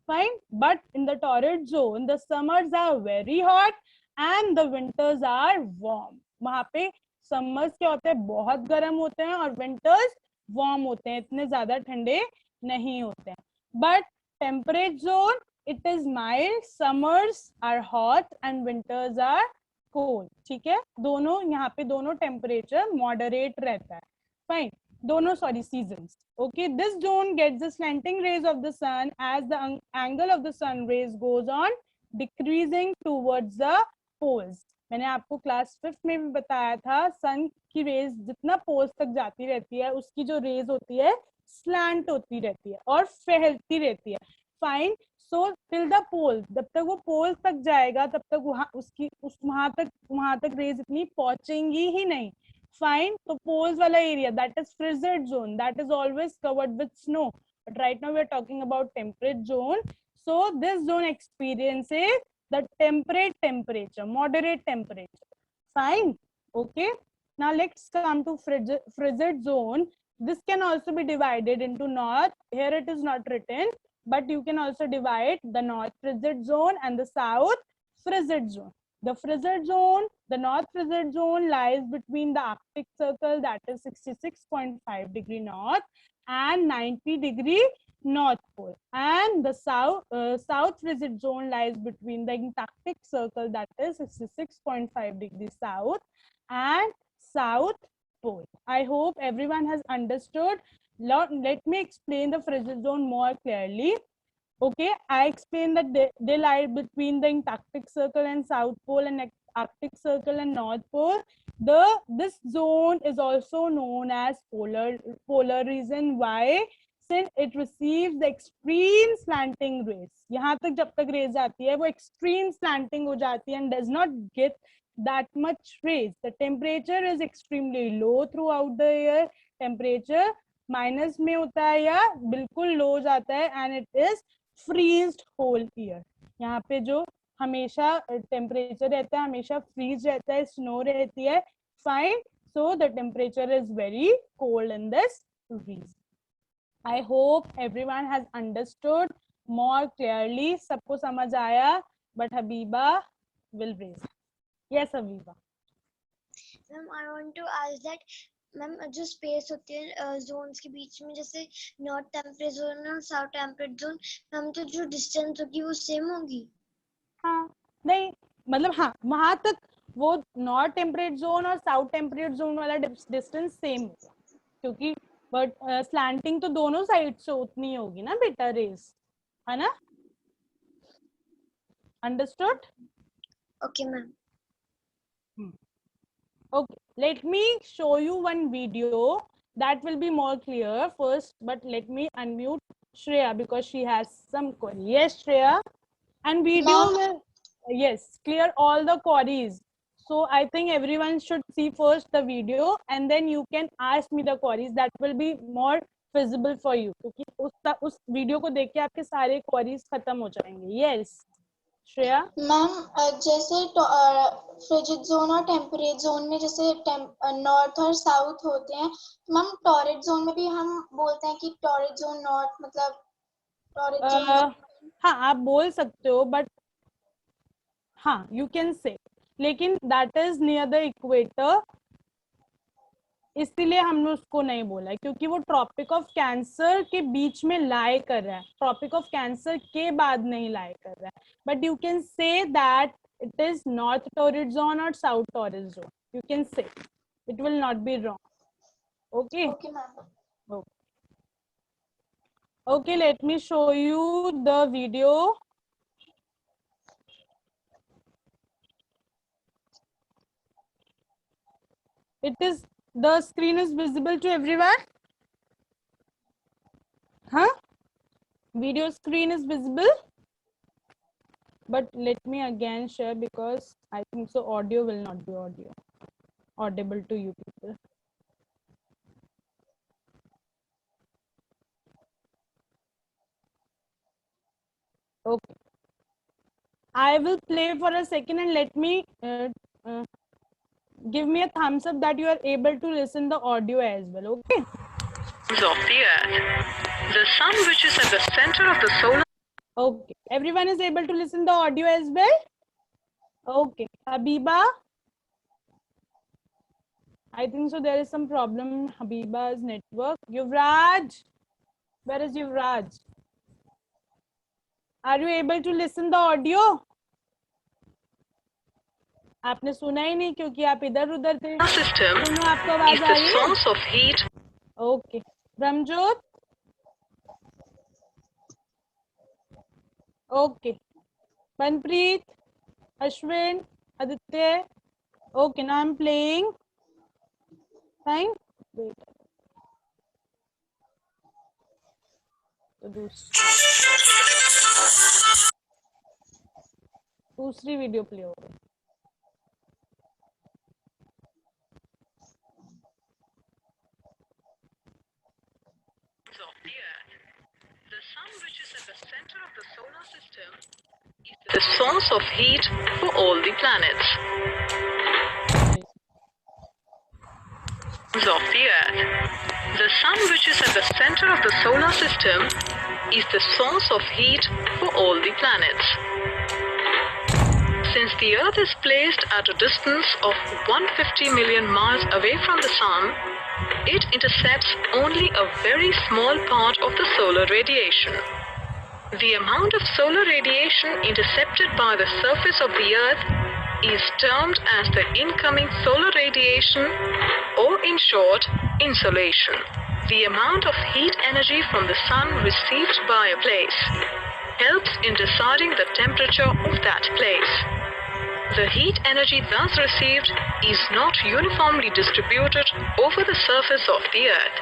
fine. But in the torrid zone the summers are very hot and the winters are warm. वहां पे समर्स क्या होते हैं? बहुत गर्म होते हैं और विंटर्स वार्म होते हैं, इतने ज्यादा ठंडे नहीं होते हैं. But temperate zone it is mild, summers are hot and winters are cold. ठीक है, दोनों यहाँ पे दोनों टेम्परेचर मॉडरेट रहता है. फाइन, दोनों sorry seasons. Okay, this zone gets the slanting rays of the sun as the angle of the sun rays goes on decreasing towards the poles. मैंने आपको क्लास 5th में भी बताया था, सन की रेज जितना पोल्स तक जाती रहती है उसकी जो रेज होती है स्लैंट होती रहती है और फैलती रहती है. फाइन. सो टिल द पोल, जब तक वो पोल तक जाएगा तब तक वहां तक रेज इतनी पहुंचेंगी ही नहीं. फाइन. तो पोल्स वाला area that is frigid zone, that is always covered with snow. But right now we are talking about temperate zone. So this zone experiences the temperate temperature, moderate temperature. Fine. Okay, now let's come to frigid zone. This can also be divided into north. Here it is not written, but you can also divide the north frigid zone and the south frigid zone. The frigid zone, the north frigid zone lies between the Arctic Circle that is 66.5 degree north and 90 degree north pole, and the south frigid zone lies between the Antarctic Circle that is 66.5 degrees south and south pole. I hope everyone has understood. Let me explain the frigid zone more clearly. Okay, I explained that they lie between the Antarctic Circle and South Pole and Arctic Circle and North Pole. This zone is also known as polar region. Why? Since it receives the extreme slanting rays. यहाँ तक जब तक rays आती है वो extreme slanting हो जाती है and does not get that much rays. The temperature is extremely low throughout the year. Temperature minus में होता है या बिल्कुल लो जाता है and it is freezed whole year. यहाँ पे जो हमेशा टेम्परेचर रहता है हमेशा फ्रीज रहता है, स्नो रहती है. Fine. So the temperature is very cold in this region. I hope everyone has understood more clearly. सबको समझ आया? But Habiba will raise. Yes, Habiba. Ma'am I want to ask that ma'am जो space होती है zones के बीच में, जैसे नॉर्थ टेम्परेट जोन और साउथ टेम्परेट जोन, मैम तो जो डिस्टेंस होगी वो सेम होगी? हाँ नहीं, मतलब हाँ वहां तक वो नॉर्थ टेम्परेट जोन और साउथ टेम्परेट जोन वाला डिस्टेंस सेम होगा, क्योंकि बट स्लैंटिंग तो दोनों साइड से उतनी होगी ना बेटा, रेस है ना. Understood? Okay ma'am. Okay, let me show you one video that will be more clear first, but let me unmute Shreya because she has some query. Yes, Shreya. And video will, yes, clear all the queries. So I think everyone should see first the video and then you can ask me the queries. That will be more feasible for you. क्योंकि उस video को देख के आपके सारे queries खत्म हो जाएंगे. Yes, श्रेया? मैम जैसे फ्रिजिड जोन और टेम्परेट जोन में जैसे नॉर्थ और साउथ होते हैं, मैम टॉरिड जोन में भी हम बोलते हैं कि टॉरिड जोन नॉर्थ, मतलब टॉरिड जोन। हाँ आप बोल सकते हो, बट हाँ यू कैन से, लेकिन that is near the equator, इसीलिए हमने उसको नहीं बोला है, क्योंकि वो ट्रॉपिक ऑफ कैंसर के बीच में लाई कर रहा है, ट्रॉपिक ऑफ कैंसर के बाद नहीं लाई कर रहा है. But you can say that it is north torrid zone और south torrid zone, you can say, it will not be wrong. Okay okay ma'am. Okay, let me show you the video. The screen is visible to everyone? Huh? Video screen is visible? But let me again share, because I think so audio will not be audible to you people. Okay. I will play for a second and let me give me a thumbs up that you are able to listen the audio as well. Okay. Of the Earth. The sun, which is at the center of the solar. Okay. Everyone is able to listen the audio as well? Okay. Habiba? I think so there is some problem in Habiba's network. Yuvraj? Where is Yuvraj? Are you able to listen the audio? आपने सुना ही नहीं क्योंकि आप इधर उधर थे. System सुनो, आपको is आवाज आ the रही है? source of heat. Okay. Ramjot? Okay. Manpreet? Ashwin? Aditya? Okay, now I'm playing. Fine. Wait. तो दूसरी वीडियो प्ले हो गई. Of the Earth. The sun, which is at the center of the solar system, is the source of heat for all the planets. Of the Earth. The sun, which is at the center of the solar system, is the source of heat for all the planets. Since the Earth is placed at a distance of 150 million miles away from the sun, it intercepts only a very small part of the solar radiation. The amount of solar radiation intercepted by the surface of the Earth is termed as the incoming solar radiation, or in short, insolation. The amount of heat energy from the sun received by a place helps in deciding the temperature of that place. The heat energy thus received is not uniformly distributed over the surface of the Earth.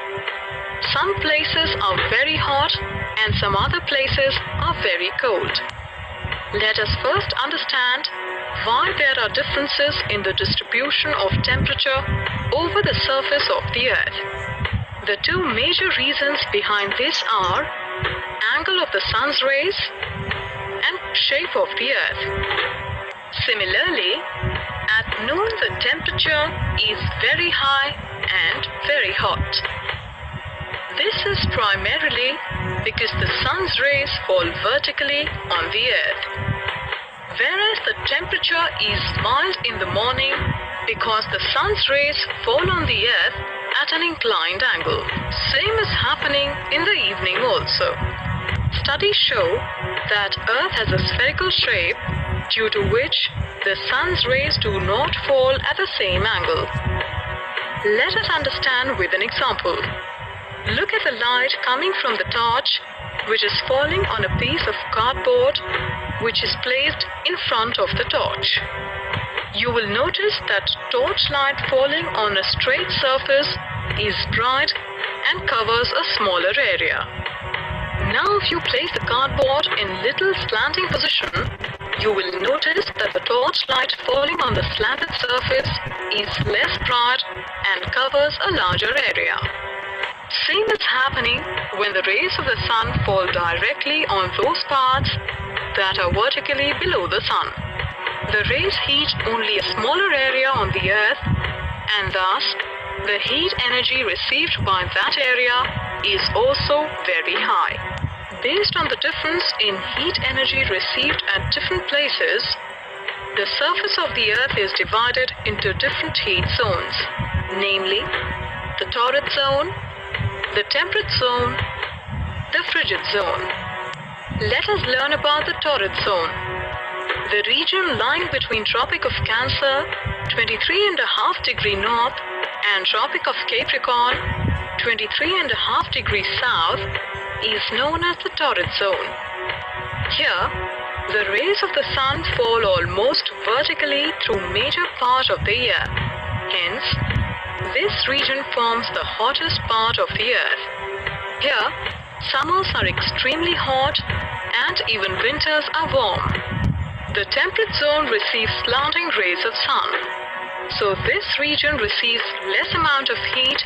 Some places are very hot and some other places are very cold. Let us first understand why there are differences in the distribution of temperature over the surface of the Earth. The two major reasons behind this are angle of the sun's rays and shape of the Earth. Similarly, at noon the temperature is very high and very hot. This is primarily because the sun's rays fall vertically on the Earth, whereas the temperature is mild in the morning because the sun's rays fall on the Earth at an inclined angle. Same is happening in the evening also. Studies show that Earth has a spherical shape, due to which the sun's rays do not fall at the same angle. Let us understand with an example. Look at the light coming from the torch, which is falling on a piece of cardboard which is placed in front of the torch. You will notice that torch light falling on a straight surface is bright and covers a smaller area. Now if you place the cardboard in little slanting position, you will notice that the torch light falling on the slanted surface is less bright and covers a larger area. Same is happening when the rays of the sun fall directly on those parts that are vertically below the sun. The rays heat only a smaller area on the Earth, and thus the heat energy received by that area is also very high. Based on the difference in heat energy received at different places, the surface of the Earth is divided into different heat zones, namely the torrid zone, the temperate zone, the frigid zone. Let us learn about the torrid zone. The region lying between Tropic of Cancer, 23.5 degrees north, and Tropic of Capricorn, 23.5 degrees south, is known as the torrid zone. Here, the rays of the sun fall almost vertically through major part of the year. Hence, this region forms the hottest part of the Earth. Here, summers are extremely hot and even winters are warm. The temperate zone receives slanting rays of sun, so this region receives less amount of heat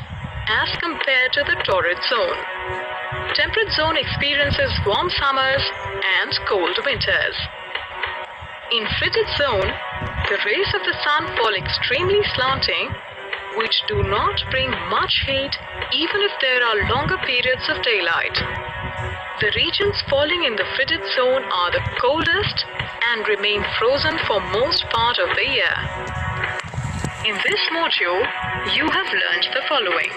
as compared to the torrid zone. Temperate zone experiences warm summers and cold winters. In frigid zone, the rays of the sun fall extremely slanting, which do not bring much heat even if there are longer periods of daylight. The regions falling in the frigid zone are the coldest and remain frozen for most part of the year. In this module, you have learned the following.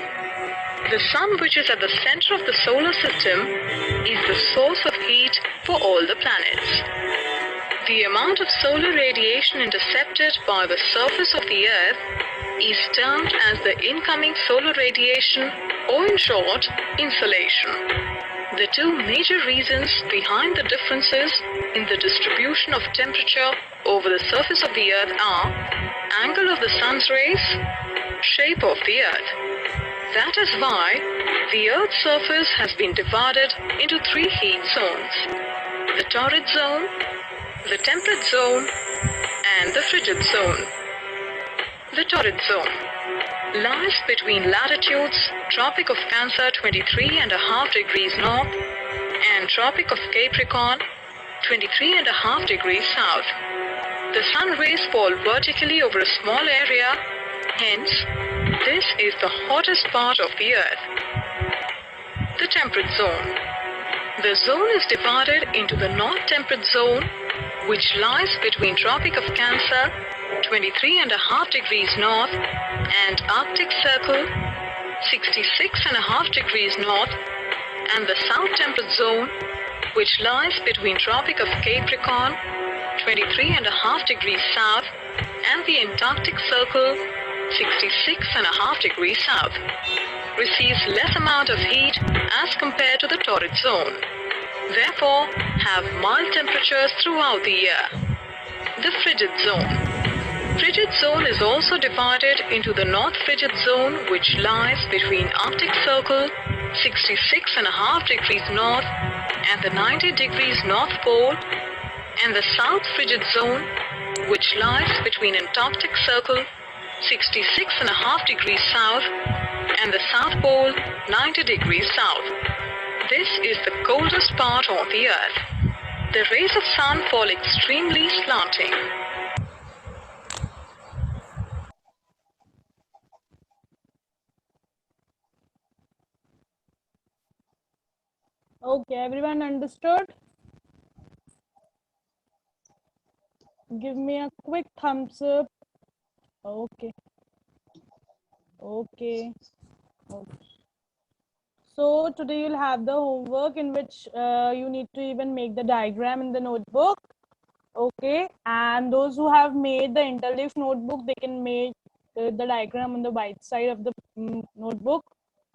The sun, which is at the center of the solar system, is the source of heat for all the planets. The amount of solar radiation intercepted by the surface of the Earth is termed as the incoming solar radiation, or in short, insolation. The two major reasons behind the differences in the distribution of temperature over the surface of the Earth are angle of the sun's rays, shape of the Earth. That is why the Earth's surface has been divided into three heat zones: the torrid zone, the temperate zone, and the frigid zone. The torrid zone lies between latitudes Tropic of Cancer 23.5 degrees north and Tropic of Capricorn 23.5 degrees south. The sun rays fall vertically over a small area, hence this is the hottest part of the Earth. The temperate zone. The zone is divided into the north temperate zone, which lies between Tropic of Cancer 23.5 degrees north and Arctic Circle 66.5 degrees north, and the south temperate zone, which lies between Tropic of Capricorn 23.5 degrees south and the Antarctic Circle 66.5 degrees south, receives less amount of heat as compared to the torrid zone, therefore have mild temperatures throughout the year. The frigid zone. Frigid zone is also divided into the North Frigid Zone, which lies between Arctic Circle 66.5 degrees north and the 90 degrees North Pole, and the South Frigid Zone, which lies between Antarctic Circle 66.5 degrees south and the South Pole 90 degrees south. This is the coldest part of the Earth. The rays of sun fall extremely slanting. Okay, everyone understood? Give me a quick thumbs up. Okay. Okay. So today you'll have the homework in which you need to even make the diagram in the notebook. Okay, and those who have made the interleaf notebook, they can make the diagram on the white side of the notebook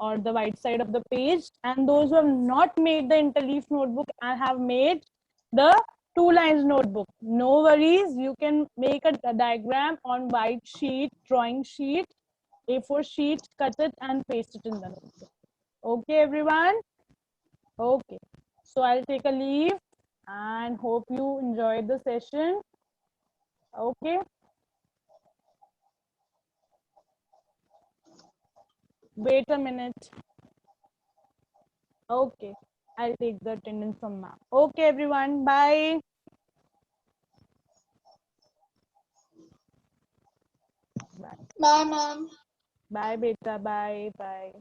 or the white side of the page. And those who have not made the interleaf notebook and have made the 2 lines notebook, no worries, you can make a diagram on white sheet, drawing sheet, A4 sheet, cut it and paste it in the notebook. Okay, everyone? Okay, so I'll take a leave and hope you enjoyed the session. Okay. Wait a minute. Okay, I'll take the attendance from ma'am. Okay, everyone, bye. Bye, ma'am. Bye, beta. Bye. Bye.